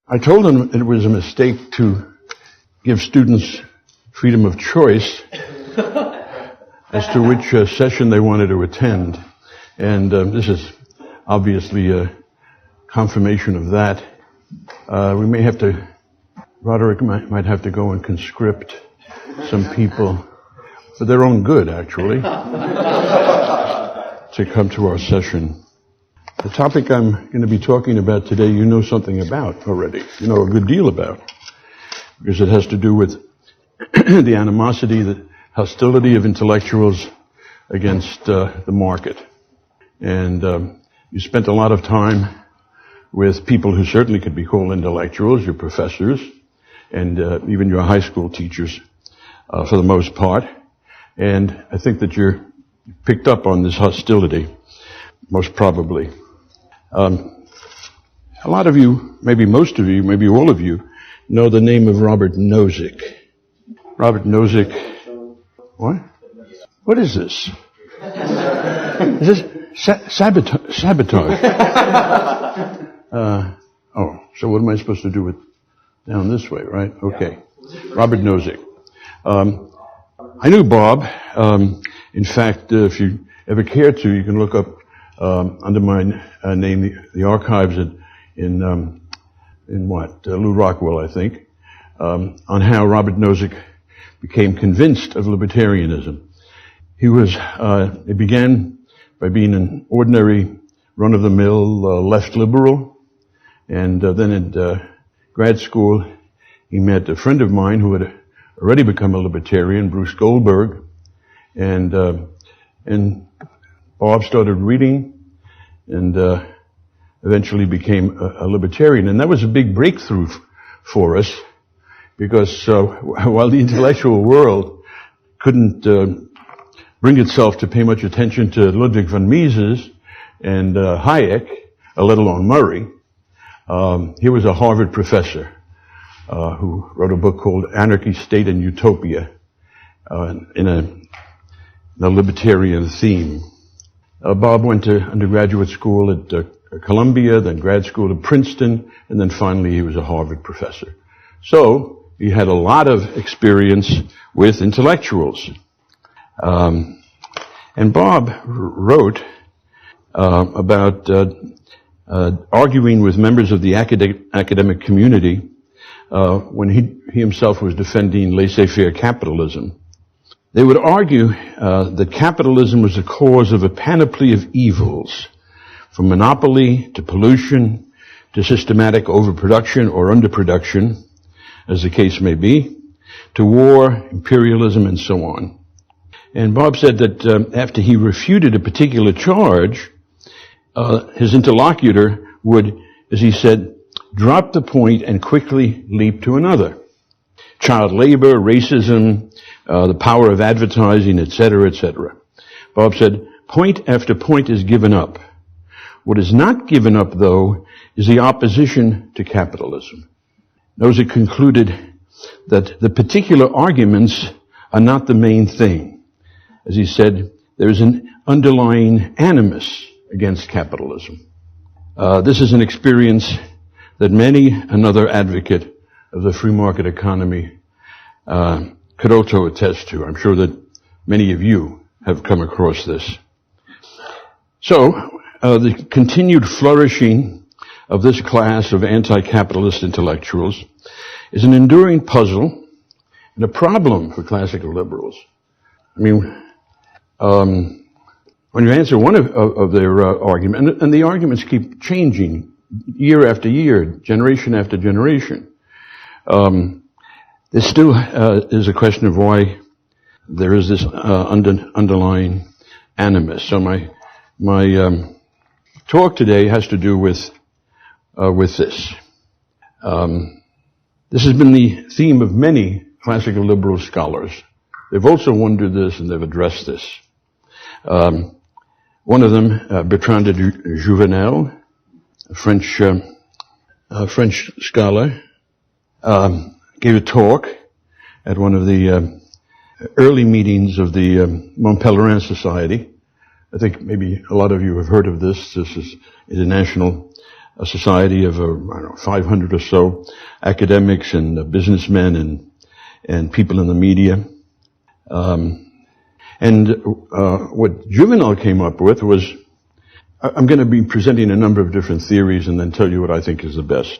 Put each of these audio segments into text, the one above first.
I told them it was a mistake to give students freedom of choice as to which session they wanted to attend. And this is obviously a confirmation of that. We may have to, Roderick might have to go and conscript some people, for their own good actually, to come to our session. The topic I'm going to be talking about today, you know something about already. You know a good deal about. Because it has to do with the animosity, the hostility of intellectuals against the market. And you spent a lot of time with people who certainly could be called intellectuals, your professors, and even your high school teachers, for the most part. And I think that you're picked up on this hostility, most probably. A lot of you, maybe most of you, maybe all of you, know the name of Robert Nozick. Robert Nozick. What? What is this? Is this sabotage? So what am I supposed to do with down this way, right? Okay. Robert Nozick. I knew Bob. In fact, if you ever care to, you can look up under my name the archives in Lou Rockwell, I think, on how Robert Nozick became convinced of libertarianism. It began by being an ordinary run-of-the-mill left liberal, and then at grad school he met a friend of mine who had already become a libertarian, Bruce Goldberg, and Bob started reading and eventually became a libertarian. And that was a big breakthrough for us because while the intellectual world couldn't bring itself to pay much attention to Ludwig von Mises and Hayek, let alone Murray, he was a Harvard professor who wrote a book called Anarchy, State, and Utopia in a libertarian theme. Bob went to undergraduate school at Columbia, then grad school at Princeton, and then finally he was a Harvard professor. So he had a lot of experience with intellectuals. And Bob wrote about arguing with members of the academic community when he himself was defending laissez-faire capitalism. They would argue that capitalism was the cause of a panoply of evils, from monopoly to pollution to systematic overproduction or underproduction, as the case may be, to war, imperialism, and so on. And Bob said that after he refuted a particular charge, his interlocutor would, as he said, drop the point and quickly leap to another. Child labor, racism, the power of advertising, etc., etc. Bob said, point after point is given up. What is not given up, though, is the opposition to capitalism. Nozick concluded that the particular arguments are not the main thing. As he said, there is an underlying animus against capitalism. This is an experience that many another advocate of the free market economy could also attest to. I'm sure that many of you have come across this. So, the continued flourishing of this class of anti-capitalist intellectuals is an enduring puzzle and a problem for classical liberals. I mean, when you answer one of their arguments, and the arguments keep changing year after year, generation after generation, there still is a question of why there is this underlying animus. So my talk today has to do with this. This has been the theme of many classical liberal scholars. They've also wondered this and they've addressed this. One of them, Bertrand de Jouvenel, a French scholar, gave a talk at one of the early meetings of the Mont Pelerin Society. I think maybe a lot of you have heard of this. This is international a society of, I don't know, 500 or so academics and businessmen and people in the media. What Juvenal came up with was, I'm going to be presenting a number of different theories and then tell you what I think is the best,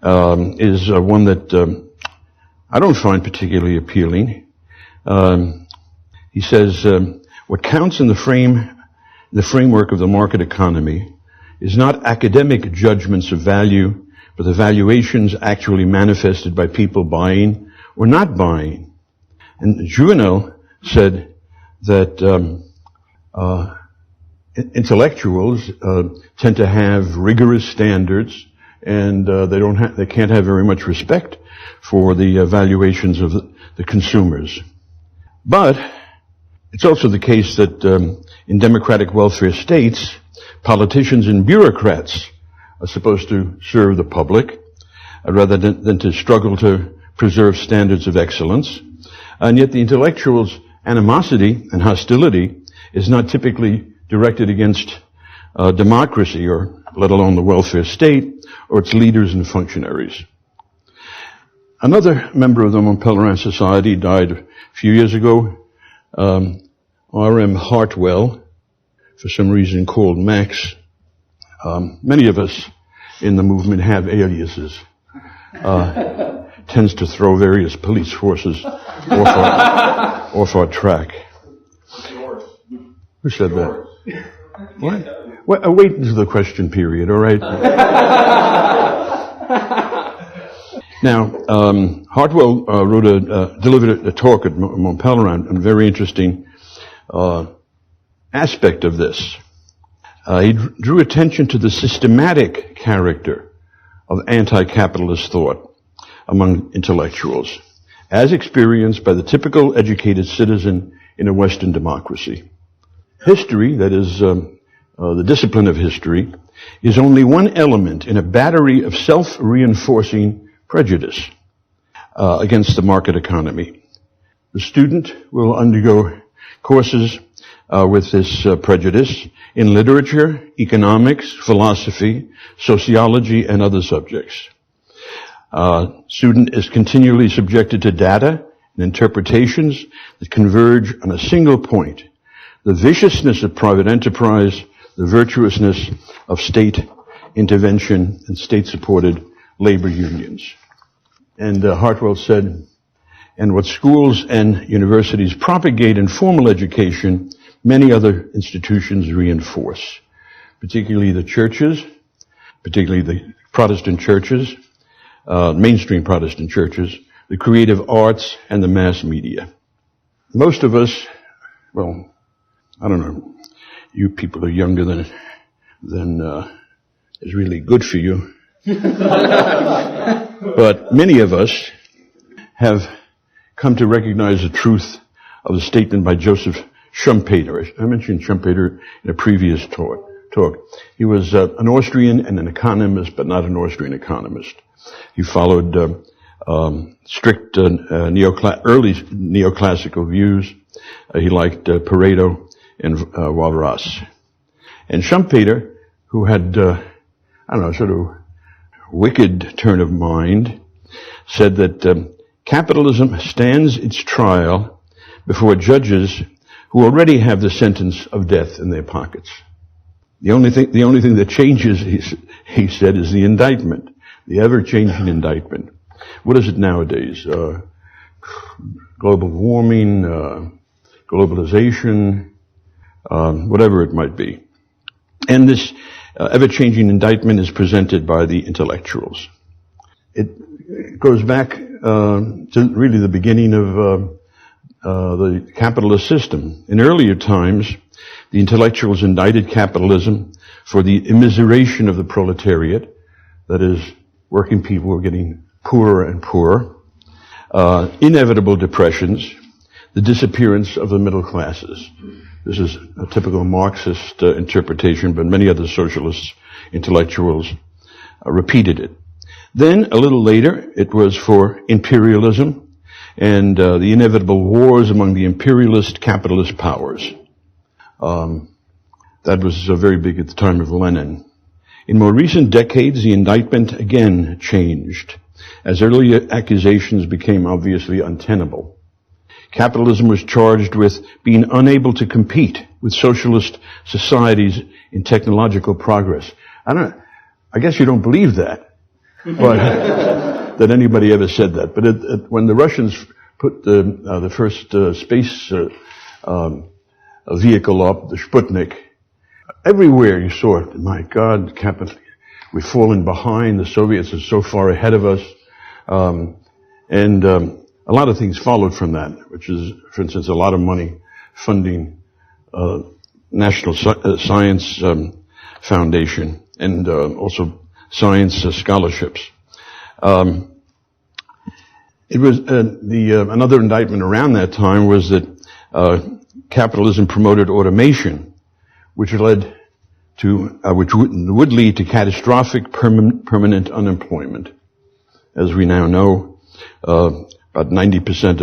is one that I don't find particularly appealing. He says, what counts in the framework of the market economy is not academic judgments of value, but the valuations actually manifested by people buying or not buying. And Juvenal said that intellectuals tend to have rigorous standards, and they can't have very much respect for the valuations of the consumers. But it's also the case that in democratic welfare states, politicians and bureaucrats are supposed to serve the public rather than to struggle to preserve standards of excellence. And yet the intellectuals' animosity and hostility is not typically directed against democracy, or let alone the welfare state, or its leaders and functionaries. Another member of the Montpellier Society died a few years ago, R.M. Hartwell, for some reason called Max. Many of us in the movement have aliases. Tends to throw various police forces off our track. Who said that? What? Well, wait until the question period, all right? Now, Hartwell delivered a talk at Montpellier on a very interesting aspect of this. He drew attention to the systematic character of anti-capitalist thought among intellectuals, as experienced by the typical educated citizen in a Western democracy. History, that is, the discipline of history, is only one element in a battery of self-reinforcing prejudice against the market economy. The student will undergo courses with this prejudice in literature, economics, philosophy, sociology, and other subjects. Student is continually subjected to data and interpretations that converge on a single point: the viciousness of private enterprise, the virtuousness of state intervention and state-supported labor unions. And Hartwell said, and what schools and universities propagate in formal education, many other institutions reinforce, particularly the churches, particularly the Protestant churches, mainstream Protestant churches, the creative arts, and the mass media. Most of us, well, I don't know, you people are younger than is really good for you. But many of us have come to recognize the truth of the statement by Joseph Schumpeter. I mentioned Schumpeter in a previous talk. He was an Austrian and an economist, but not an Austrian economist. He followed strict early neoclassical views. He liked Pareto and Walras. And Schumpeter, who had, sort of wicked turn of mind, said that capitalism stands its trial before judges who already have the sentence of death in their pockets. The only thing that changes, he said, is the indictment, the ever-changing indictment. What is it nowadays? Global warming, globalization, whatever it might be. And this ever-changing indictment is presented by the intellectuals. It goes back to really the beginning of the capitalist system. In earlier times, the intellectuals indicted capitalism for the immiseration of the proletariat, that is, working people were getting poorer and poorer, inevitable depressions, the disappearance of the middle classes. This is a typical Marxist interpretation, but many other socialist intellectuals repeated it. Then, a little later, it was for imperialism and the inevitable wars among the imperialist capitalist powers. That was very big at the time of Lenin. In more recent decades, the indictment again changed, as earlier accusations became obviously untenable. Capitalism was charged with being unable to compete with socialist societies in technological progress. I guess you don't believe that, but that anybody ever said that. But when the Russians put the first space vehicle up, the Sputnik, everywhere you saw it. My God, we've fallen behind. The Soviets are so far ahead of us, and a lot of things followed from that, which is, for instance, a lot of money funding National Science Foundation and also science scholarships. It was another indictment around that time was that capitalism promoted automation, which would lead to catastrophic permanent unemployment. As we now know, about 90%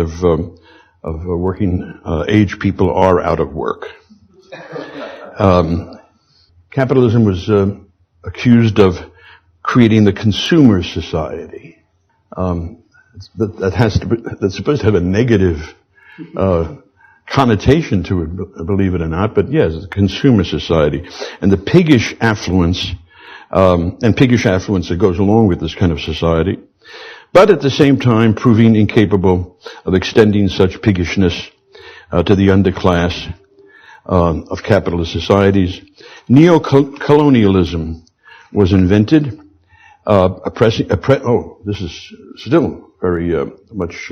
of working age people are out of work. Capitalism was accused of creating the consumer society. That's supposed to have a negative connotation to it, believe it or not, but yes, it's a consumer society. And the piggish affluence that goes along with this kind of society, but at the same time proving incapable of extending such piggishness to the underclass of capitalist societies. Neo-colonialism was invented, this is still very much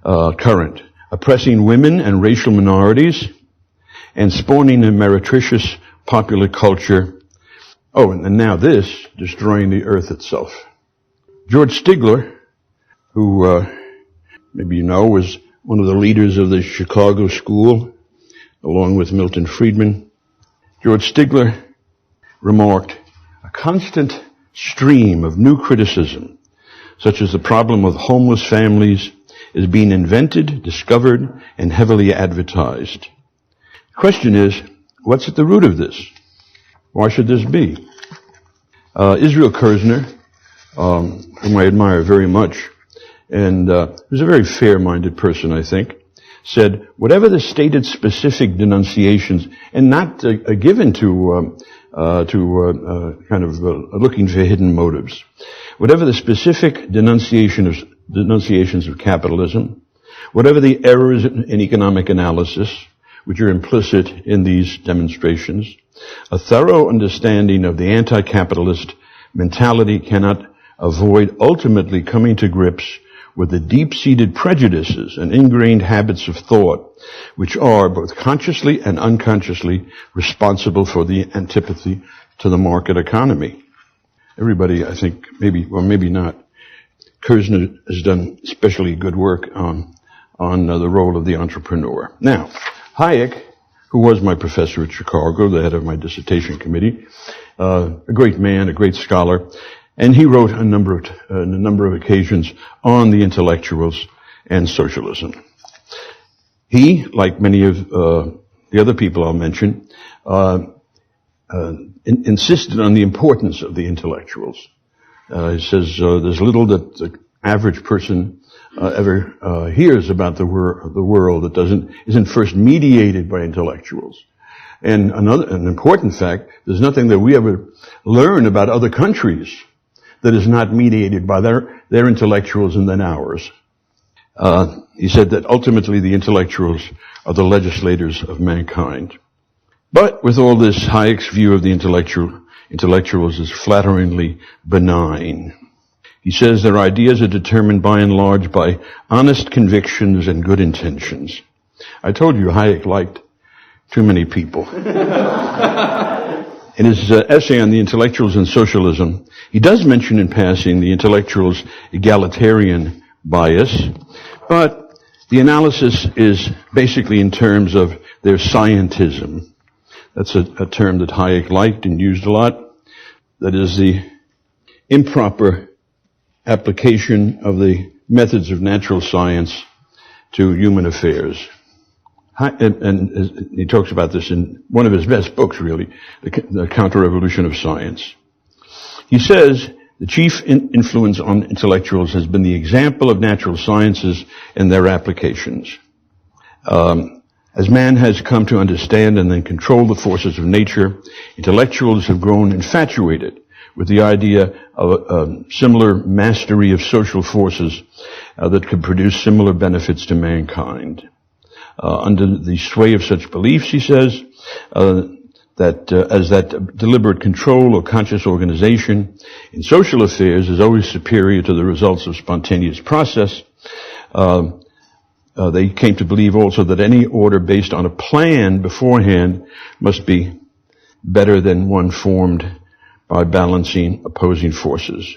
current, oppressing women and racial minorities and spawning a meretricious popular culture. Oh, and now this, destroying the earth itself. George Stigler, who maybe you know was one of the leaders of the Chicago School, along with Milton Friedman. George Stigler remarked, a constant stream of new criticism, such as the problem of homeless families, is being invented, discovered, and heavily advertised. The question is, what's at the root of this? Why should this be? Israel Kirzner, whom I admire very much, and who's a very fair-minded person, I think, said, whatever the stated specific denunciations, and not given to looking for hidden motives, whatever the specific denunciations of capitalism, whatever the errors in economic analysis, which are implicit in these demonstrations, a thorough understanding of the anti-capitalist mentality cannot avoid ultimately coming to grips with the deep-seated prejudices and ingrained habits of thought, which are both consciously and unconsciously responsible for the antipathy to the market economy. Everybody, I think, maybe not. Kirzner has done especially good work on the role of the entrepreneur. Now, Hayek, who was my professor at Chicago, the head of my dissertation committee, a great man, a great scholar, and he wrote on a number of occasions on the intellectuals and socialism. He, like many of the other people I'll mention, insisted on the importance of the intellectuals. He says there's little that the average person ever hears about the world that isn't first mediated by intellectuals. And an important fact, there's nothing that we ever learn about other countries that is not mediated by their intellectuals and then ours. He said that ultimately the intellectuals are the legislators of mankind. But with all this, Hayek's view of the intellectuals is flatteringly benign. He says their ideas are determined by and large by honest convictions and good intentions. I told you Hayek liked too many people. In his essay on the intellectuals and socialism, he does mention in passing the intellectuals' egalitarian bias, but the analysis is basically in terms of their scientism. That's a term that Hayek liked and used a lot. That is the improper application of the methods of natural science to human affairs. And he talks about this in one of his best books, really, The Counter-Revolution of Science. He says the chief influence on intellectuals has been the example of natural sciences and their applications. As man has come to understand and then control the forces of nature, intellectuals have grown infatuated with the idea of a similar mastery of social forces that could produce similar benefits to mankind. Under the sway of such beliefs, he says, that deliberate control or conscious organization in social affairs is always superior to the results of spontaneous process. They came to believe also that any order based on a plan beforehand must be better than one formed by balancing opposing forces.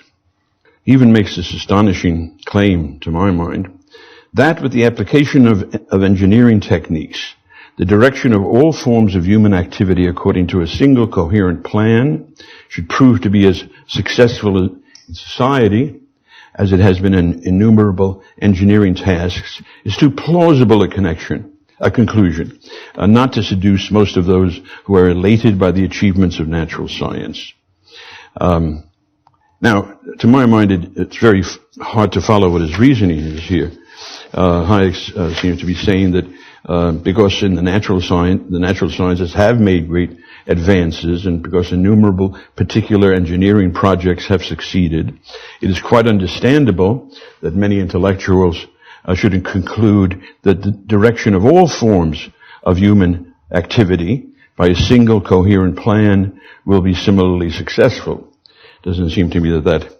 He even makes this astonishing claim, to my mind, that with the application of engineering techniques, the direction of all forms of human activity according to a single coherent plan should prove to be as successful in society as it has been in innumerable engineering tasks, is too plausible a conclusion, not to seduce most of those who are elated by the achievements of natural science. Now, to my mind, it's very hard to follow what his reasoning is here. Hayek seems to be saying that because in the natural sciences have made great advances, and because innumerable particular engineering projects have succeeded, it is quite understandable that many intellectuals should conclude that the direction of all forms of human activity by a single coherent plan will be similarly successful. Doesn't seem to me that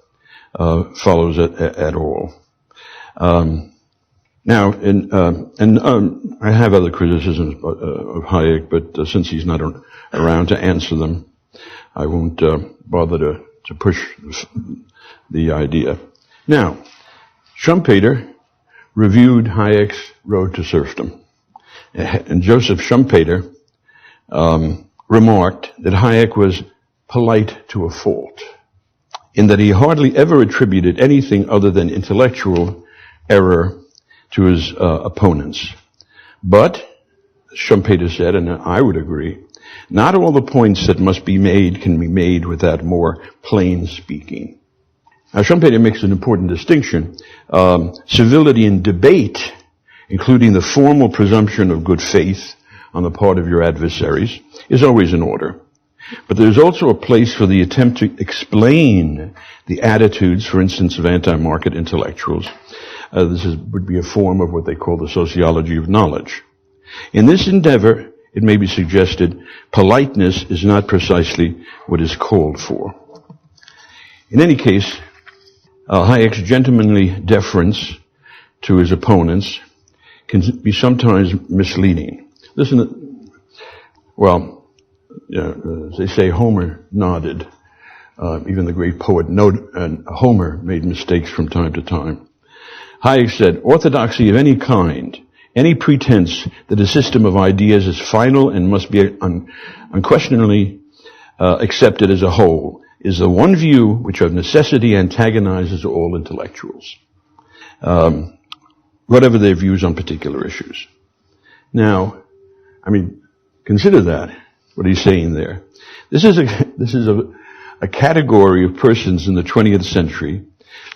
follows at all. Now, I have other criticisms of Hayek, but since he's not around to answer them, I won't bother to push the idea. Now, Schumpeter reviewed Hayek's Road to Serfdom, and Joseph Schumpeter remarked that Hayek was polite to a fault, in that he hardly ever attributed anything other than intellectual error to his opponents. But, Schumpeter said, and I would agree, not all the points that must be made can be made without more plain speaking. Now, Schumpeter makes an important distinction. Civility in debate, including the formal presumption of good faith on the part of your adversaries, is always in order. But there's also a place for the attempt to explain the attitudes, for instance, of anti-market intellectuals. This would be a form of what they call the sociology of knowledge. In this endeavor, it may be suggested, politeness is not precisely what is called for. In any case, Hayek's gentlemanly deference to his opponents can be sometimes misleading. Listen, as they say, Homer nodded. Even the great poet Homer made mistakes from time to time. Hayek said, orthodoxy of any kind, any pretense that a system of ideas is final and must be unquestionably accepted as a whole, is the one view which of necessity antagonizes all intellectuals, whatever their views on particular issues. Now, consider that, what he's saying there. This is a category of persons in the 20th century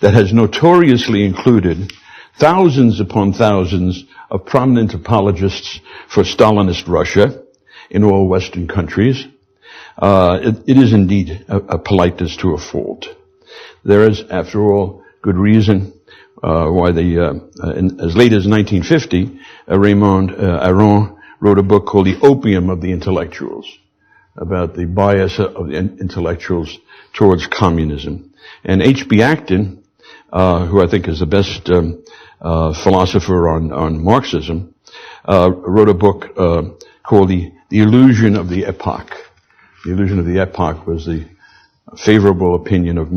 that has notoriously included thousands upon thousands of prominent apologists for Stalinist Russia in all Western countries. It is indeed a politeness to a fault. There is, after all, good reason why as late as 1950, Raymond Aron wrote a book called The Opium of the Intellectuals, about the bias of the intellectuals towards communism. And H.B. Acton, who I think is the best philosopher on Marxism, wrote a book called The Illusion of the Epoch. The illusion of the epoch was the favorable opinion of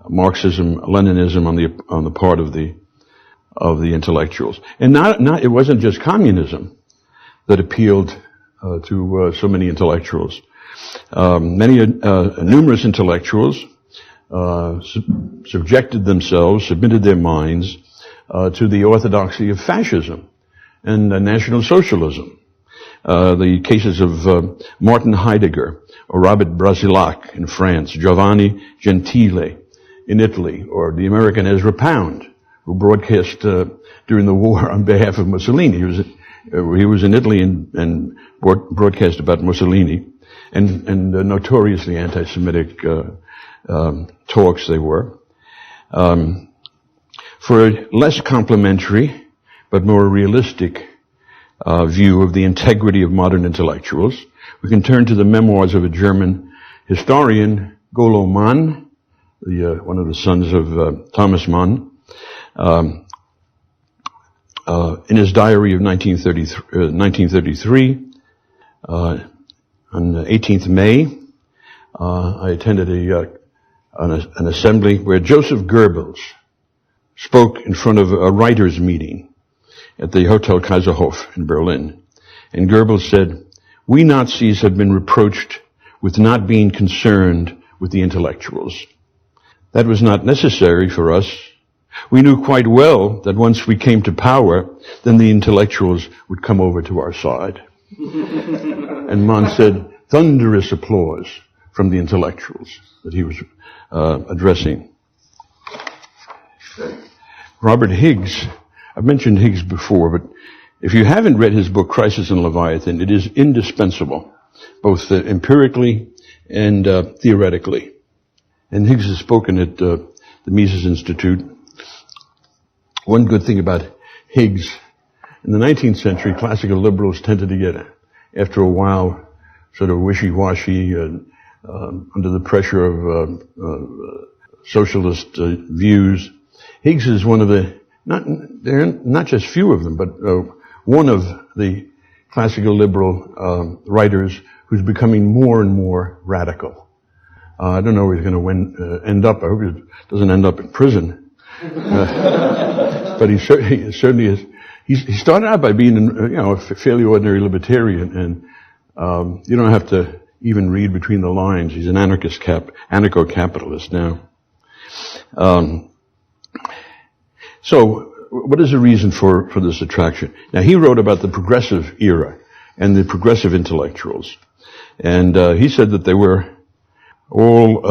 Marxism, Leninism on the part of the intellectuals. And it wasn't just communism that appealed to so many intellectuals. Numerous intellectuals submitted their minds to the orthodoxy of fascism and National Socialism. The cases of Martin Heidegger or Robert Brasillach in France, Giovanni Gentile in Italy, or the American Ezra Pound, who broadcast during the war on behalf of Mussolini. He was in Italy and broadcast about Mussolini, and notoriously anti-Semitic talks they were. For a less complimentary but more realistic view of the integrity of modern intellectuals, we can turn to the memoirs of a German historian, Golo Mann, one of the sons of Thomas Mann, in his diary of 1933, on 18th May, I attended an assembly where Joseph Goebbels spoke in front of a writers' meeting at the Hotel Kaiserhof in Berlin. And Goebbels said, "We Nazis have been reproached with not being concerned with the intellectuals. That was not necessary for us. We knew quite well that once we came to power, then the intellectuals would come over to our side." And Mann said, thunderous applause from the intellectuals that he was addressing. Robert Higgs, I've mentioned Higgs before, but if you haven't read his book, Crisis and Leviathan, it is indispensable, both empirically and theoretically. And Higgs has spoken at the Mises Institute. One good thing about Higgs, in the 19th century, classical liberals tended to get, after a while, sort of wishy-washy and under the pressure of socialist views. Higgs is one of there are not just few of them, but one of the classical liberal writers who's becoming more and more radical. I don't know where he's going to end up. I hope he doesn't end up in prison. But he certainly is. He started out by being, a fairly ordinary libertarian, and you don't have to even read between the lines. He's an anarcho-capitalist now. So, what is the reason for this attraction? Now, he wrote about the progressive era and the progressive intellectuals, and he said that they were all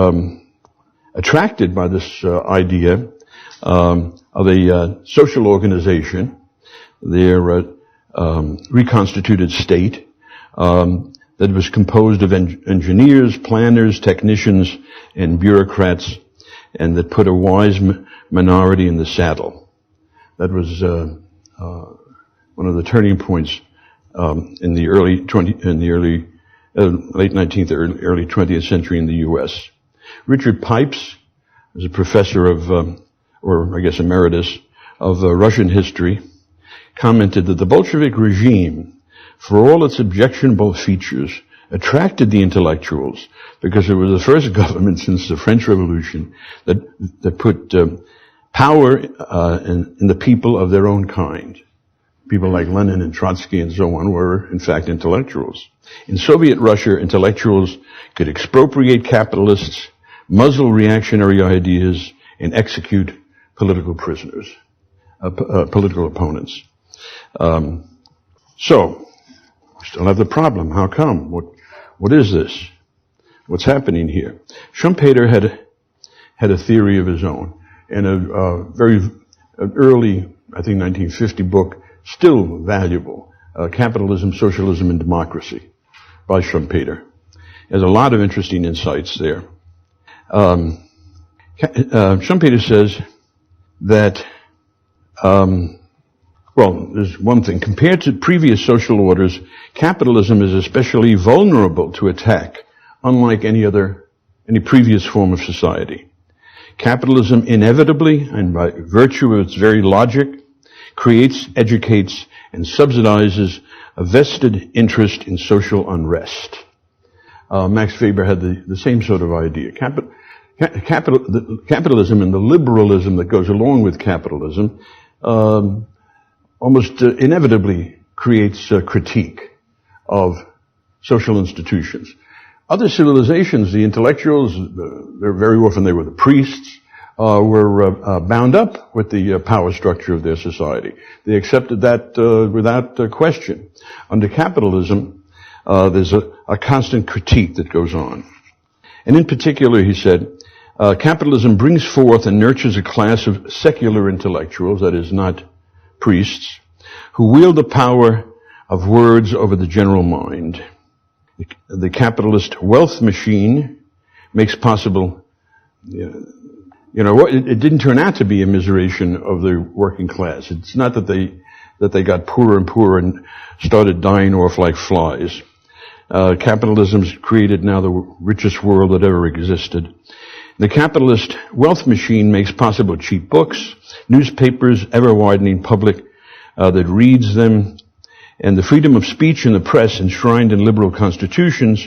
attracted by this idea of a social organization, their reconstituted state that was composed of engineers, planners, technicians, and bureaucrats, and that put a wise minority in the saddle. That was one of the turning points in the late 19th, early 20th century in the U.S. Richard Pipes was a professor of, or I guess emeritus, of Russian history, commented that the Bolshevik regime, for all its objectionable features, attracted the intellectuals because it was the first government since the French Revolution that put power in the people of their own kind. People like Lenin and Trotsky and so on were, in fact, intellectuals. In Soviet Russia, intellectuals could expropriate capitalists, muzzle reactionary ideas, and execute political prisoners, political opponents. So, we still have the problem. How come? What is this? What's happening here? Schumpeter had a theory of his own, and a very early, I think 1950 book, still valuable, Capitalism, Socialism, and Democracy by Schumpeter. There's a lot of interesting insights there. Schumpeter says that, there's one thing. Compared to previous social orders, capitalism is especially vulnerable to attack, unlike any previous form of society. Capitalism inevitably, and by virtue of its very logic, creates, educates, and subsidizes a vested interest in social unrest. Max Weber had the same sort of idea. Capitalism and the liberalism that goes along with capitalism almost inevitably creates a critique of social institutions. Other civilizations, the intellectuals, very often they were the priests, were bound up with the power structure of their society. They accepted that without question. Under capitalism, there's a constant critique that goes on. And in particular, he said, capitalism brings forth and nurtures a class of secular intellectuals, that is, not priests, who wield the power of words over the general mind. The capitalist wealth machine makes possible, it didn't turn out to be a immiseration of the working class. It's not that they got poorer and poorer and started dying off like flies. Capitalism's created now the richest world that ever existed. The capitalist wealth machine makes possible cheap books, newspapers, ever-widening public that reads them, and the freedom of speech in the press enshrined in liberal constitutions,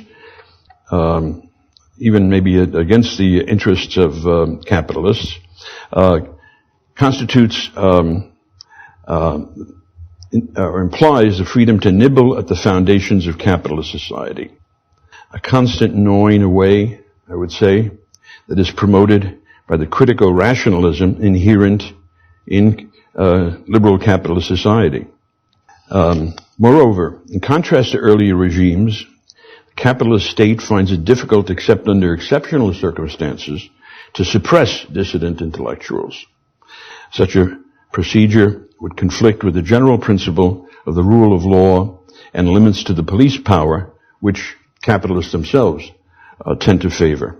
even maybe against the interests of capitalists, constitutes or implies the freedom to nibble at the foundations of capitalist society. A constant gnawing away, I would say, that is promoted by the critical rationalism inherent in liberal capitalist society. Moreover, in contrast to earlier regimes, the capitalist state finds it difficult, except under exceptional circumstances, to suppress dissident intellectuals. Such a procedure would conflict with the general principle of the rule of law and limits to the police power, which capitalists themselves tend to favor.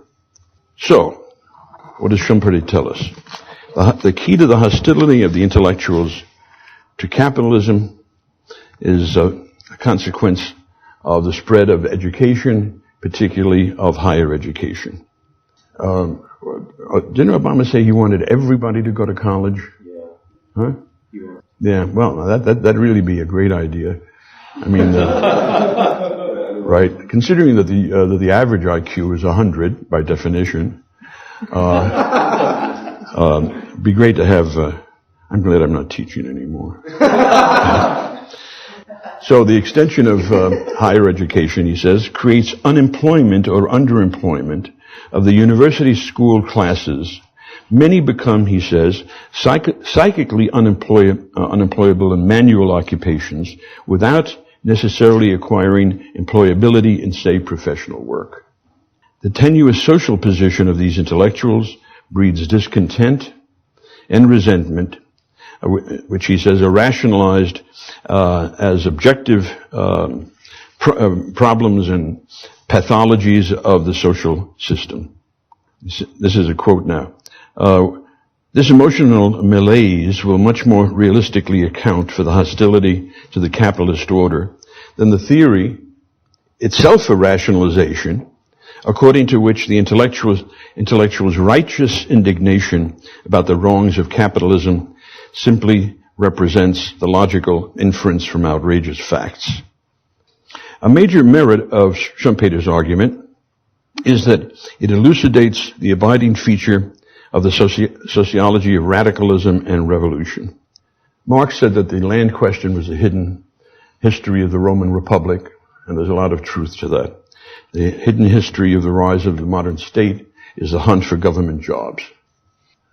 So, what does Schumpeter tell us? The key to the hostility of the intellectuals to capitalism is a consequence of the spread of education, particularly of higher education. Didn't Obama say he wanted everybody to go to college? Yeah. Huh? Yeah, well, that'd really be a great idea. I mean, right? Considering that the average IQ is 100 by definition, it'd be great to have. I'm glad I'm not teaching anymore. So the extension of higher education, he says, creates unemployment or underemployment of the university school classes. Many become, he says, psychically unemployable in manual occupations without necessarily acquiring employability in, say, professional work. The tenuous social position of these intellectuals breeds discontent and resentment, which he says are rationalized as objective problems and pathologies of the social system. This is a quote now. This emotional malaise will much more realistically account for the hostility to the capitalist order than the theory, itself a rationalization, according to which the intellectual's righteous indignation about the wrongs of capitalism simply represents the logical inference from outrageous facts. A major merit of Schumpeter's argument is that it elucidates the abiding feature of the sociology of radicalism and revolution. Marx said that the land question was a hidden history of the Roman Republic, and there's a lot of truth to that. The hidden history of the rise of the modern state is the hunt for government jobs.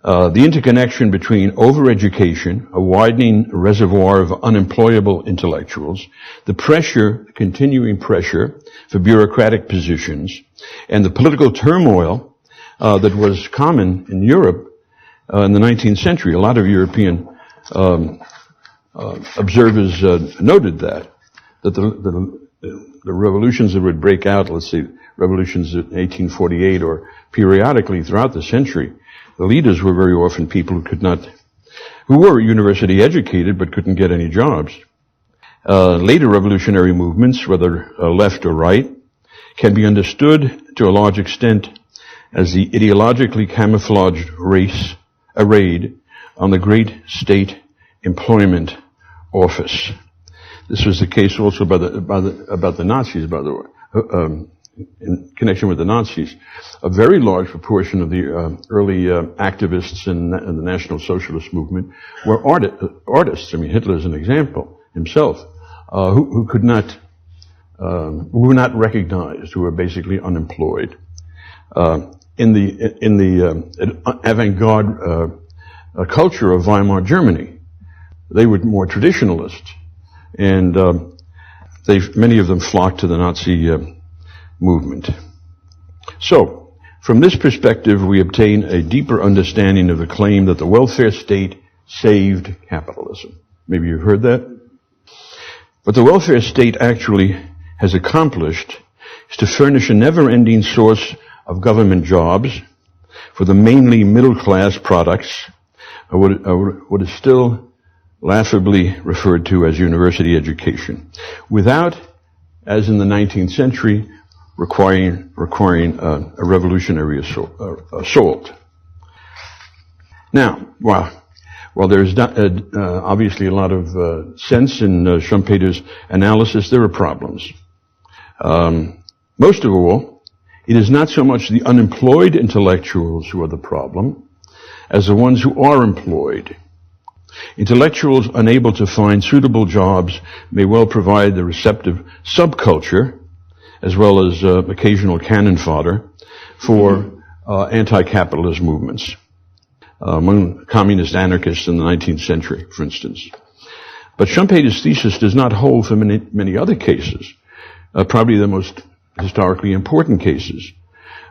The interconnection between overeducation, a widening reservoir of unemployable intellectuals, the continuing pressure for bureaucratic positions, and the political turmoil that was common in Europe in the 19th century. A lot of European observers noted that the revolutions that would break out, let's say revolutions in 1848 or periodically throughout the century, the leaders were very often people who were university educated but couldn't get any jobs. Later revolutionary movements, whether left or right, can be understood to a large extent as the ideologically camouflaged race arrayed on the great state employment office. This was the case also about the Nazis, by the way, in connection with the Nazis. A very large proportion of the early activists in the National Socialist movement were artists. I mean, Hitler's an example himself, who were not recognized, who were basically unemployed. In the avant-garde culture of Weimar Germany, they were more traditionalist, and Many of them flocked to the Nazi movement. So, from this perspective, we obtain a deeper understanding of the claim that the welfare state saved capitalism. Maybe you've heard that? What the welfare state actually has accomplished is to furnish a never-ending source of government jobs for the mainly middle-class products of what is still laughably referred to as university education, without, as in the 19th century, requiring a revolutionary assault. Now, while there's obviously a lot of sense in Schumpeter's analysis, there are problems. Most of all, it is not so much the unemployed intellectuals who are the problem, as the ones who are employed. Intellectuals unable to find suitable jobs may well provide the receptive subculture, as well as occasional cannon fodder, for anti-capitalist movements. Among communist anarchists in the 19th century, for instance. But Schumpeter's thesis does not hold for many other cases, probably the most historically important cases.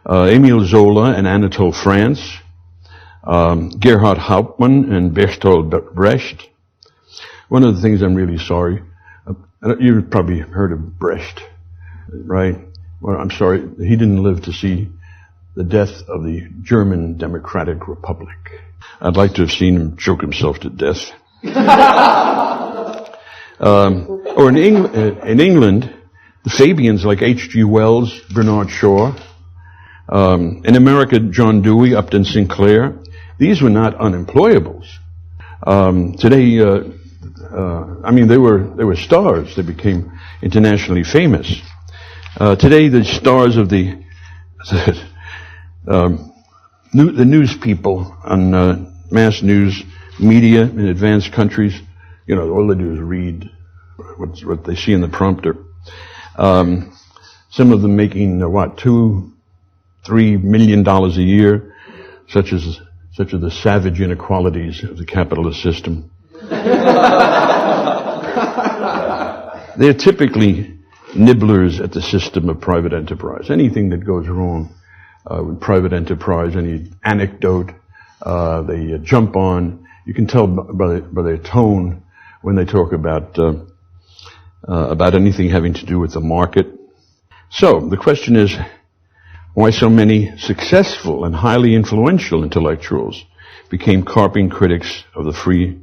Emile Zola and Anatole France, Gerhard Hauptmann and Bertolt Brecht. One of the things I'm really sorry, you've probably heard of Brecht, right? Well, I'm sorry, he didn't live to see the death of the German Democratic Republic. I'd like to have seen him choke himself to death. Or in England, the Fabians like H.G. Wells, Bernard Shaw. In America, John Dewey, Upton Sinclair. These were not unemployables. Today, they were stars. They became internationally famous. Today, the stars of the news people on mass news media in advanced countries, all they do is read what they see in the prompter. Some of them making $2-3 million a year, such are the savage inequalities of the capitalist system. They're typically nibblers at the system of private enterprise. Anything that goes wrong with private enterprise, any anecdote, they jump on. You can tell by their tone when they talk about anything having to do with the market. So the question is, why so many successful and highly influential intellectuals became carping critics of the free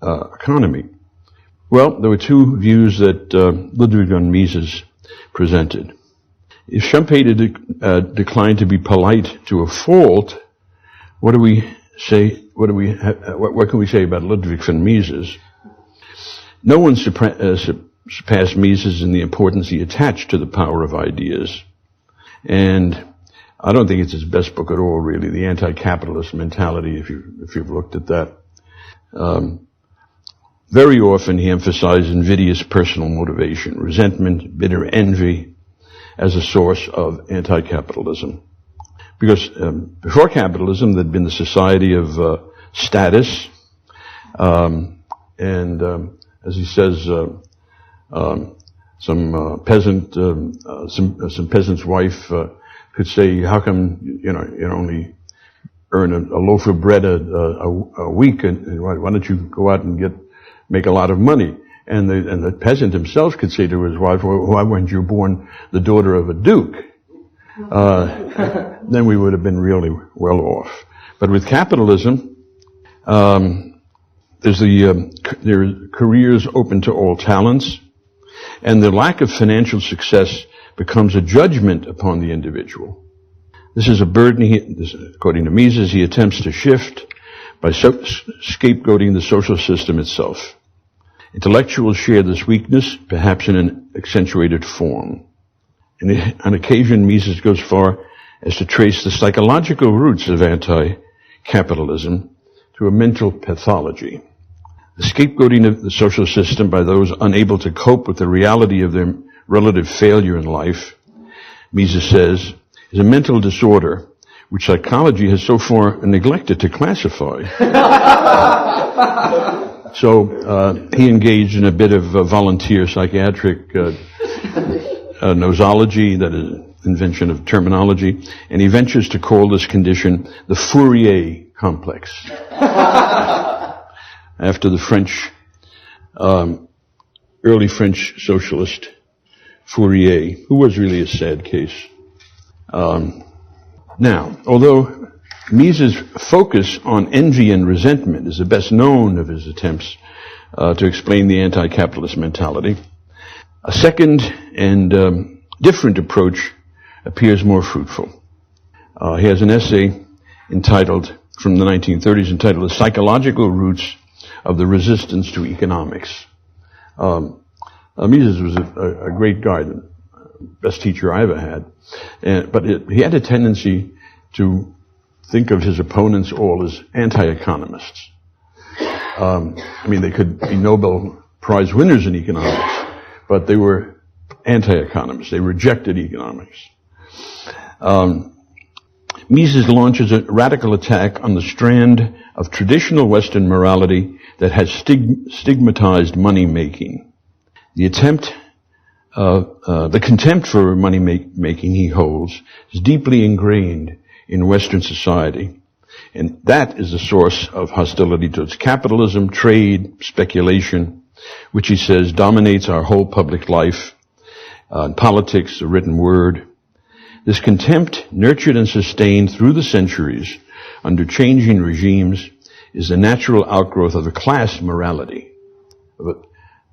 economy? Well, there were two views that Ludwig and Mises presented. If Schumpeter declined to be polite to a fault, what can we say about Ludwig von Mises? No one surpassed Mises in the importance he attached to the power of ideas. And I don't think it's his best book at all, really, The Anti-Capitalist Mentality, if you've looked at that. Very often he emphasized invidious personal motivation, resentment, bitter envy, as a source of anti-capitalism. Because before capitalism, there'd been the society of status, and as he says, some peasant's wife could say, "How come you only earn a loaf of bread a week, and why don't you go out and make a lot of money?" And the peasant himself could say to his wife, "Well, why weren't you born the daughter of a duke?" Then we would have been really well off. But with capitalism, there are careers open to all talents, and the lack of financial success becomes a judgment upon the individual. This is a burden, according to Mises, he attempts to shift by scapegoating the social system itself. Intellectuals share this weakness, perhaps in an accentuated form. And on occasion, Mises goes far as to trace the psychological roots of anti-capitalism to a mental pathology. The scapegoating of the social system by those unable to cope with the reality of their relative failure in life, Mises says, is a mental disorder which psychology has so far neglected to classify. So he engaged in a bit of volunteer psychiatric nosology, that is, invention of terminology, and he ventures to call this condition the Fourier complex, after the French, early French socialist Fourier, who was really a sad case. Now, although Mises' focus on envy and resentment is the best known of his attempts to explain the anti-capitalist mentality, a second and different approach appears more fruitful. He has an essay entitled, from the 1930s, entitled "The Psychological Roots of the Resistance to Economics." Mises was a great guy, the best teacher I ever had, but he had a tendency to think of his opponents all as anti-economists. I mean, they could be Nobel Prize winners in economics, but they were anti-economists. They rejected economics. Mises launches a radical attack on the strand of traditional Western morality that has stigmatized money-making. The contempt for money-making he holds is deeply ingrained in Western society, and that is the source of hostility towards capitalism, trade, speculation, which he says dominates our whole public life, politics, the written word. This contempt, nurtured and sustained through the centuries under changing regimes, is a natural outgrowth of a class morality.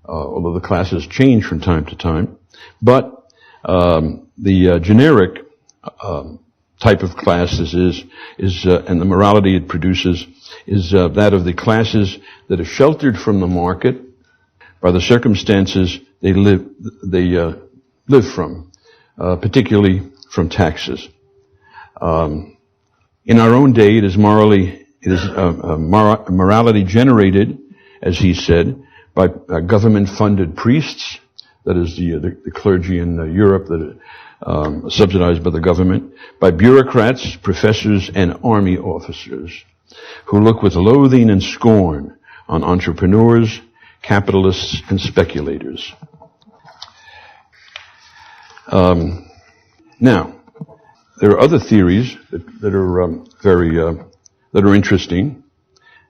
Although the classes change from time to time, but the generic type of class this is and the morality it produces is that of the classes that are sheltered from the market by the circumstances they live from, particularly from taxes. In our own day, it is morality generated, as he said, by government-funded priests, that is the clergy in Europe that are subsidized by the government, by bureaucrats, professors, and army officers, who look with loathing and scorn on entrepreneurs, capitalists, and speculators. Now, there are other theories that are interesting.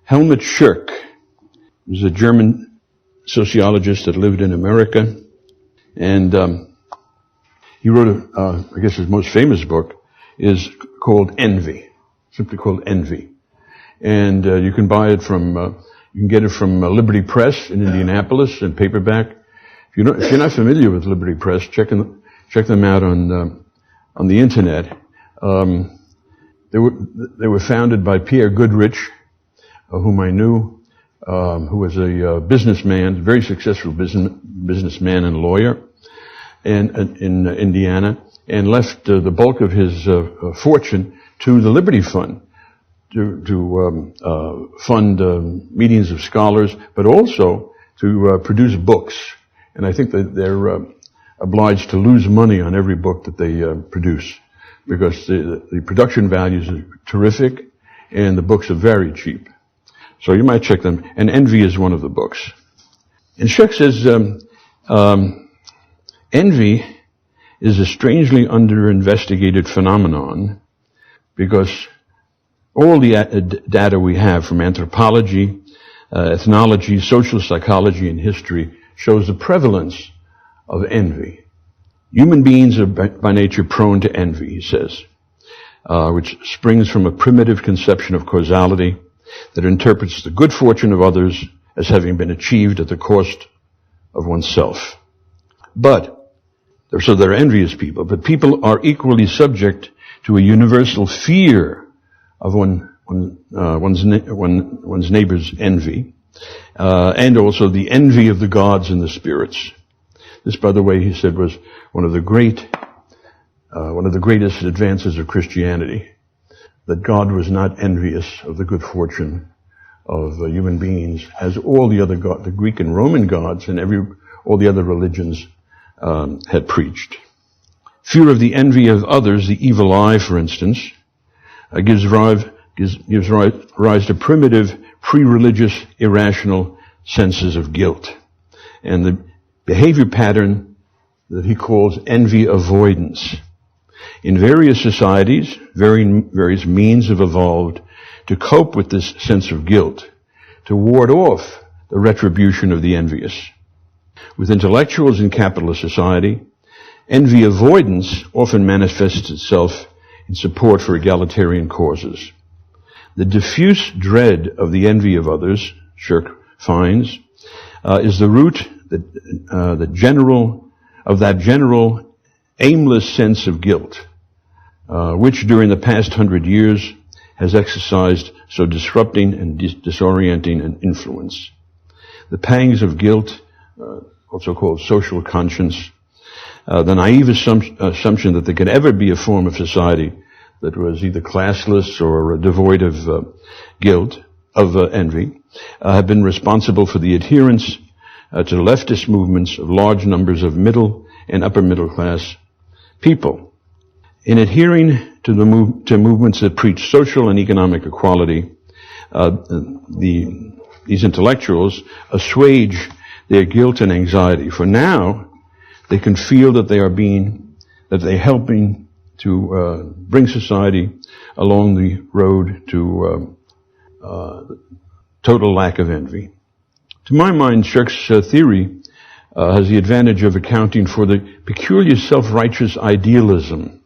Helmut Schoeck was a German sociologist that lived in America, and he wrote I guess his most famous book is called Envy, simply called Envy, and you can buy it you can get it from Liberty Press in Indianapolis in paperback. If you're not familiar with Liberty Press, check them out on the internet. They were founded by Pierre Goodrich, whom I knew, who was a businessman, very successful businessman and lawyer, and in Indiana, and left the bulk of his fortune to the Liberty Fund to fund meetings of scholars, but also to produce books. And I think that they're obliged to lose money on every book that they produce, because the production values are terrific and the books are very cheap. So you might check them. And Envy is one of the books. And Schoeck says envy is a strangely under-investigated phenomenon, because all the data we have from anthropology, ethnology, social psychology, and history shows the prevalence of envy. Human beings are by nature prone to envy, he says, which springs from a primitive conception of causality that interprets the good fortune of others as having been achieved at the cost of oneself. So they're envious people, but people are equally subject to a universal fear of one's neighbor's envy, and also the envy of the gods and the spirits. This, by the way, he said, was one of the greatest advances of Christianity, that God was not envious of the good fortune of human beings, as all the other the Greek and Roman gods and all the other religions had preached. Fear of the envy of others, the evil eye, for instance, gives rise to primitive, pre-religious, irrational senses of guilt, and the behavior pattern that he calls envy avoidance. In various societies, various means have evolved to cope with this sense of guilt, to ward off the retribution of the envious. With intellectuals in capitalist society, envy avoidance often manifests itself in support for egalitarian causes. The diffuse dread of the envy of others, Schoeck finds, is the root of that general aimless sense of guilt, which during the past 100 years has exercised so disrupting and disorienting an influence. The pangs of guilt, also called social conscience, the naive assumption that there could ever be a form of society that was either classless or devoid of guilt, of envy, have been responsible for the adherence to leftist movements of large numbers of middle and upper middle class people. In adhering to movements that preach social and economic equality, these intellectuals assuage their guilt and anxiety. For now, they can feel that they're helping to bring society along the road to total lack of envy. To my mind, Schoeck's theory has the advantage of accounting for the peculiar self-righteous idealism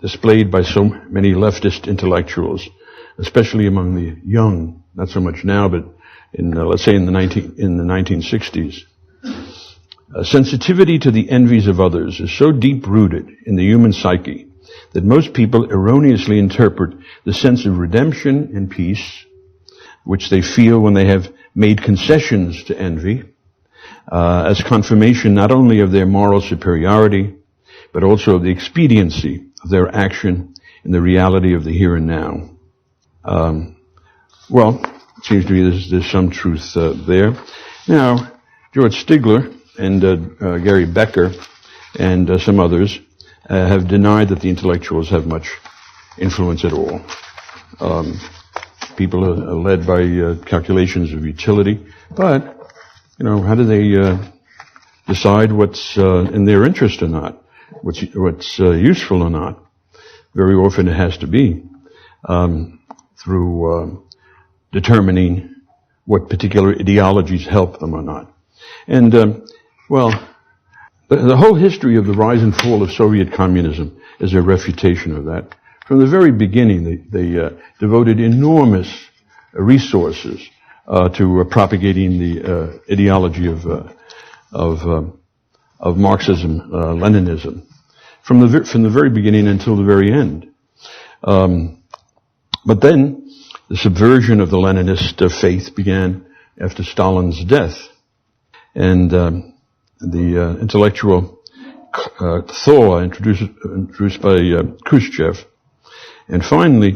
displayed by so many leftist intellectuals, especially among the young, not so much now, but let's say in the 1960s. Sensitivity to the envies of others is so deep-rooted in the human psyche that most people erroneously interpret the sense of redemption and peace, which they feel when they have made concessions to envy, as confirmation not only of their moral superiority, but also of the expediency of their action in the reality of the here and now. Well, it seems to me there's some truth there. Now, George Stigler and Gary Becker and some others have denied that the intellectuals have much influence at all. People are led by calculations of utility, but, how do they decide what's in their interest or not, what's useful or not? Very often it has to be through determining what particular ideologies help them or not. And, the whole history of the rise and fall of Soviet communism is a refutation of that. From the very beginning, they devoted enormous resources to propagating the ideology of Marxism, Leninism, from the very beginning until the very end. But then the subversion of the Leninist faith began after Stalin's death, and the intellectual thaw introduced by Khrushchev. And finally,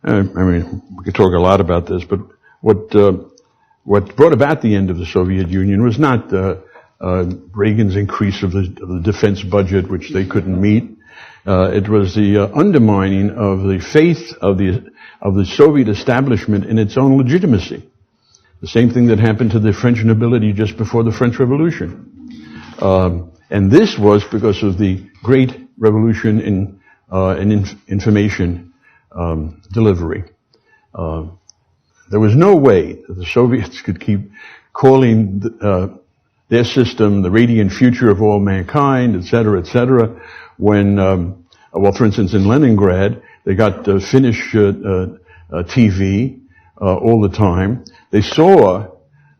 we could talk a lot about this, but what brought about the end of the Soviet Union was not Reagan's increase of the defense budget, which they couldn't meet. It was the undermining of the faith of the Soviet establishment in its own legitimacy. The same thing that happened to the French nobility just before the French Revolution. And this was because of the great revolution in information delivery. There was no way that the Soviets could keep calling their system the radiant future of all mankind, et cetera, when, for instance, in Leningrad, they got Finnish TV all the time. They saw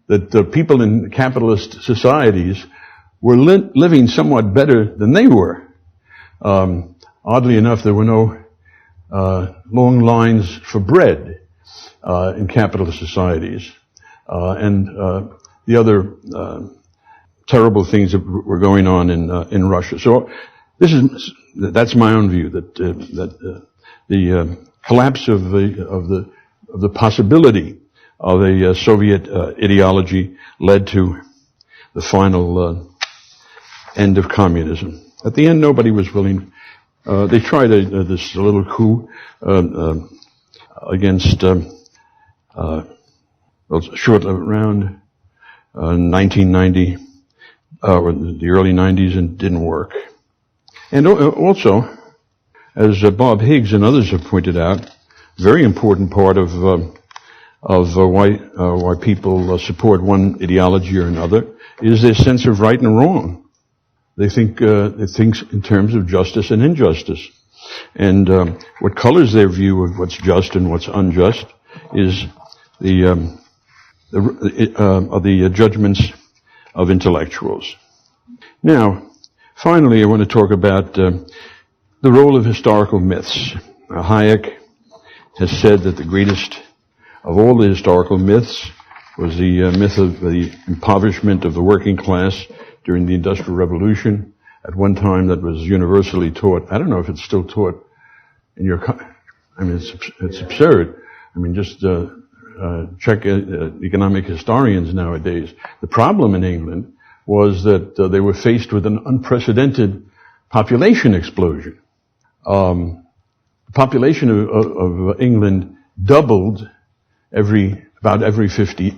that the people in capitalist societies were living somewhat better than they were. Oddly enough, there were no long lines for bread in capitalist societies, and the other terrible things that were going on in Russia. So that's my own view, that the collapse of the possibility of a Soviet ideology led to the final end of communism. At the end, nobody was willing. They tried this little coup against shortly around 1990, or the early 90s, and didn't work. And also, as Bob Higgs and others have pointed out, very important part of why people support one ideology or another is their sense of right and wrong. They think in terms of justice and injustice. And what colors their view of what's just and what's unjust is the judgments of intellectuals. Now, finally, I want to talk about the role of historical myths. Hayek has said that the greatest of all the historical myths was the myth of the impoverishment of the working class during the Industrial Revolution. At one time, that was universally taught. I don't know if it's still taught in your. I mean, it's absurd. I mean, just check economic historians nowadays. The problem in England was that they were faced with an unprecedented population explosion. The population of England doubled every 50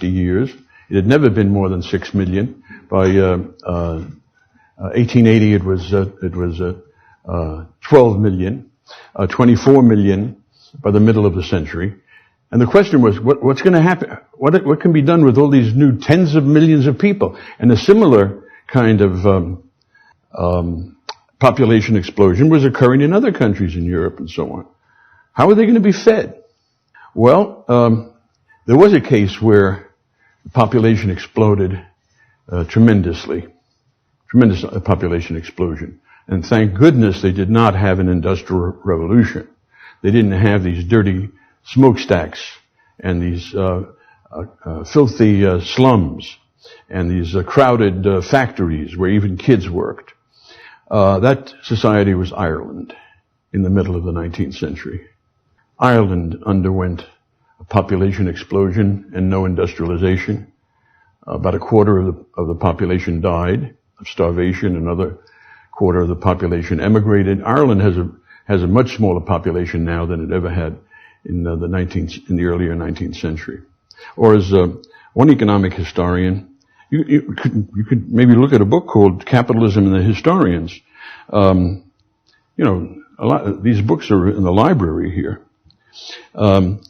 years. It had never been more than 6 million. By 1880, it was 12 million, 24 million by the middle of the century. And the question was, what's going to happen? What can be done with all these new tens of millions of people? And a similar kind of population explosion was occurring in other countries in Europe and so on. How are they going to be fed? Well, there was a case where the population exploded tremendous population explosion. And thank goodness they did not have an industrial revolution. They didn't have these dirty smokestacks and these filthy slums and these crowded factories where even kids worked. That society was Ireland in the middle of the 19th century. Ireland underwent a population explosion and no industrialization. About a quarter of the population died of starvation. Another quarter of the population emigrated. Ireland has a much smaller population now than it ever had in the earlier 19th century. Or as one economic historian, you could maybe look at a book called Capitalism and the Historians. These books are in the library here,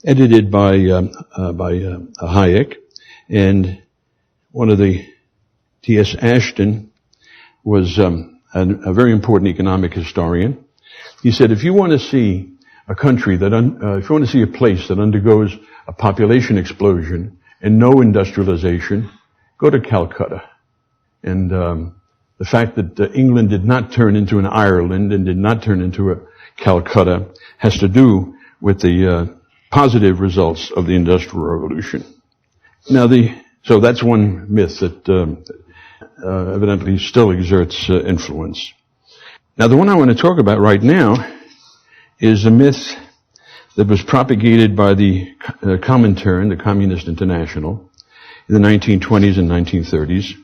edited by Hayek, and one of the T.S. Ashton was a very important economic historian. He said, if you want to see a country if you want to see a place that undergoes a population explosion and no industrialization, go to Calcutta. And the fact that England did not turn into an Ireland and did not turn into a Calcutta has to do with the positive results of the Industrial Revolution. Now, so that's one myth that evidently still exerts influence. Now, the one I want to talk about right now is a myth that was propagated by the Comintern, the Communist International, in the 1920s and 1930s,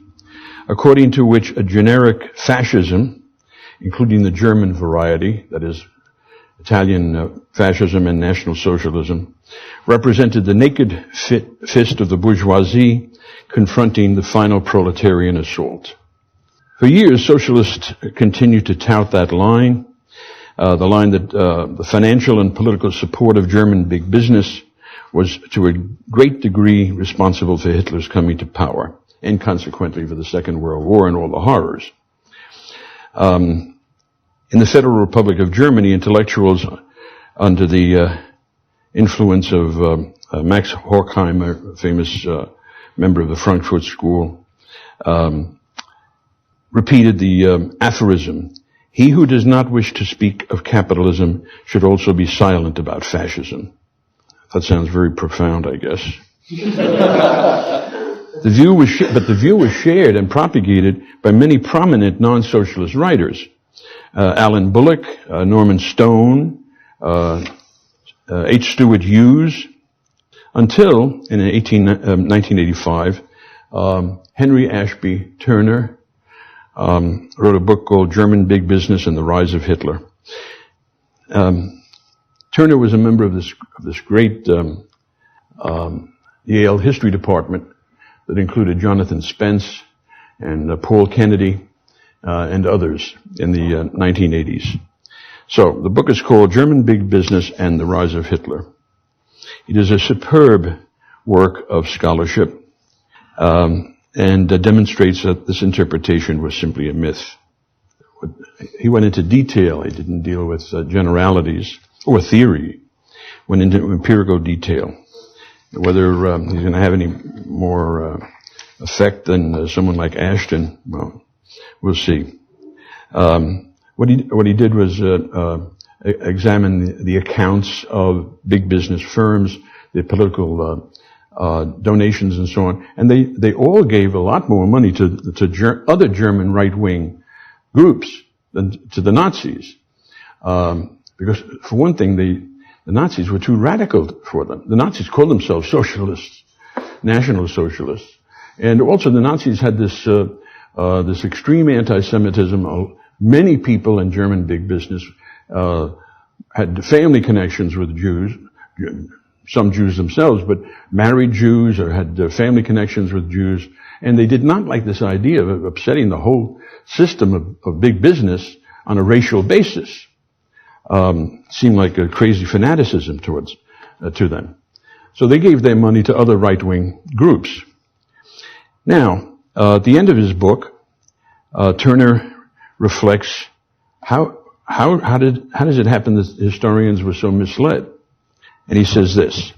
according to which a generic fascism, including the German variety, that is, Italian fascism and National Socialism, represented the naked fist of the bourgeoisie confronting the final proletarian assault. For years, socialists continued to tout that line, the line that the financial and political support of German big business was to a great degree responsible for Hitler's coming to power, and consequently for the Second World War and all the horrors. In the Federal Republic of Germany, intellectuals under the influence of Max Horkheimer, a famous member of the Frankfurt School, repeated the aphorism, "He who does not wish to speak of capitalism should also be silent about fascism." That sounds very profound, I guess. The view was shared and propagated by many prominent non-socialist writers. Alan Bullock, Norman Stone, H. Stuart Hughes, until in 1985, Henry Ashby Turner wrote a book called German Big Business and the Rise of Hitler. Turner was a member of this great Yale history department that included Jonathan Spence and Paul Kennedy and others in the 1980s. So the book is called German Big Business and the Rise of Hitler. It is a superb work of scholarship and demonstrates that this interpretation was simply a myth. He went into detail. He didn't deal with generalities or theory. Went into empirical detail. Whether he's going to have any more effect than someone like Ashton, well, we'll see. What he did was examine the accounts of big business firms, the political donations and so on, and they all gave a lot more money to other German right-wing groups than to the Nazis, because for one thing, the Nazis were too radical for them. The Nazis called themselves socialists, national socialists, and also the Nazis had this extreme anti-Semitism. Many people in German big business had family connections with Jews, some Jews themselves, but married Jews or had family connections with Jews, and they did not like this idea of upsetting the whole system of big business on a racial basis. Seemed like a crazy fanaticism to them. So they gave their money to other right-wing groups. Now, at the end of his book, Turner reflects how does it happen that historians were so misled? And he says this: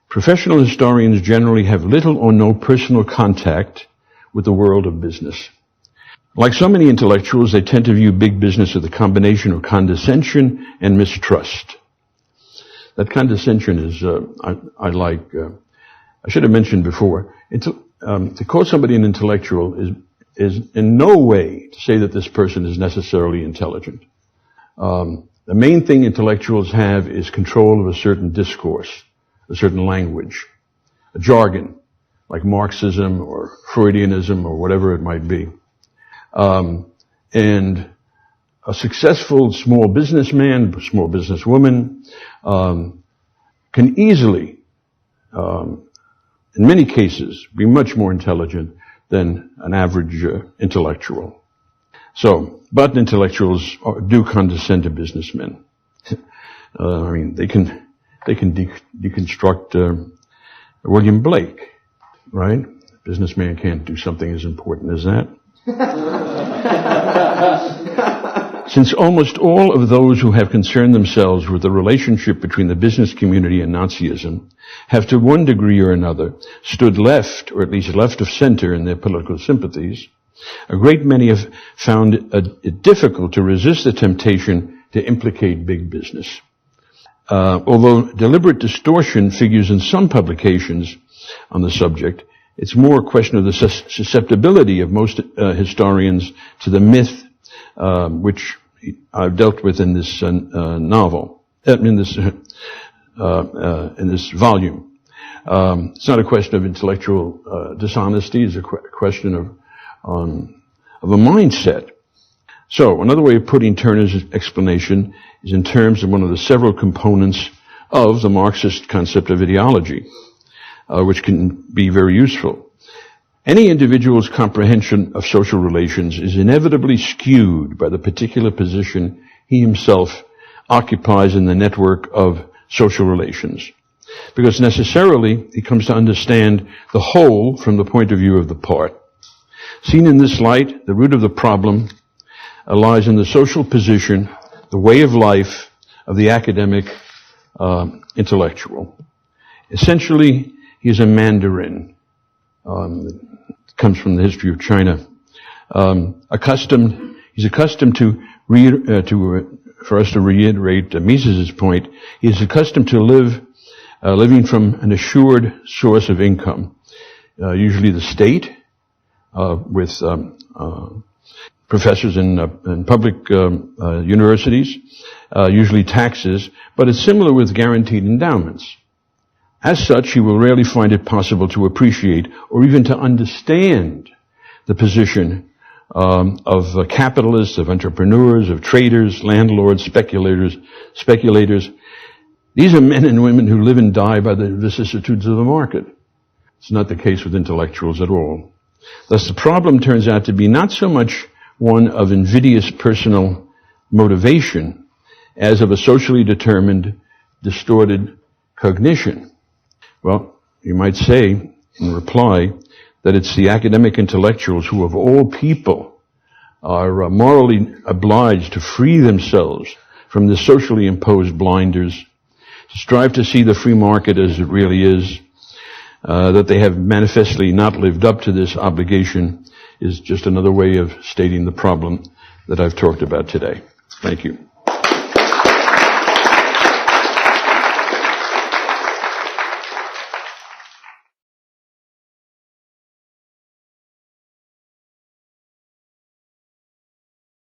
professional historians generally have little or no personal contact with the world of business. Like so many intellectuals, they tend to view big business as a combination of condescension and mistrust. That condescension is, I should have mentioned before, to call somebody an intellectual is in no way to say that this person is necessarily intelligent. The main thing intellectuals have is control of a certain discourse, a certain language, a jargon, like Marxism or Freudianism or whatever it might be. And a successful small businessman, small businesswoman, can easily, in many cases, be much more intelligent than an average intellectual. So, but intellectuals do condescend to businessmen. I mean, they can deconstruct William Blake, right? A businessman can't do something as important as that. Since almost all of those who have concerned themselves with the relationship between the business community and Nazism have to one degree or another stood left, or at least left of center in their political sympathies, a great many have found it difficult to resist the temptation to implicate big business. Although deliberate distortion figures in some publications on the subject, it's more a question of the susceptibility of most historians to the myth, which I've dealt with in this novel, in this volume. It's not a question of intellectual dishonesty; it's a question of a mindset. So, another way of putting Turner's explanation is in terms of one of the several components of the Marxist concept of ideology, which can be very useful. Any individual's comprehension of social relations is inevitably skewed by the particular position he himself occupies in the network of social relations, because necessarily he comes to understand the whole from the point of view of the part. Seen in this light, the root of the problem lies in the social position, the way of life of the academic intellectual. Essentially, he is a Mandarin. It comes from the history of China. He's accustomed to for us to reiterate Mises's point, he is accustomed to living from an assured source of income, usually the state, with professors in public universities, usually taxes, but it's similar with guaranteed endowments. As such, he will rarely find it possible to appreciate or even to understand the position of capitalists, of entrepreneurs, of traders, landlords, speculators. These are men and women who live and die by the vicissitudes of the market. It's not the case with intellectuals at all. Thus, the problem turns out to be not so much one of invidious personal motivation as of a socially determined, distorted cognition. Well, you might say, in reply, that it's the academic intellectuals who, of all people, are morally obliged to free themselves from the socially imposed blinders, to strive to see the free market as it really is. That they have manifestly not lived up to this obligation is just another way of stating the problem that I've talked about today. Thank you.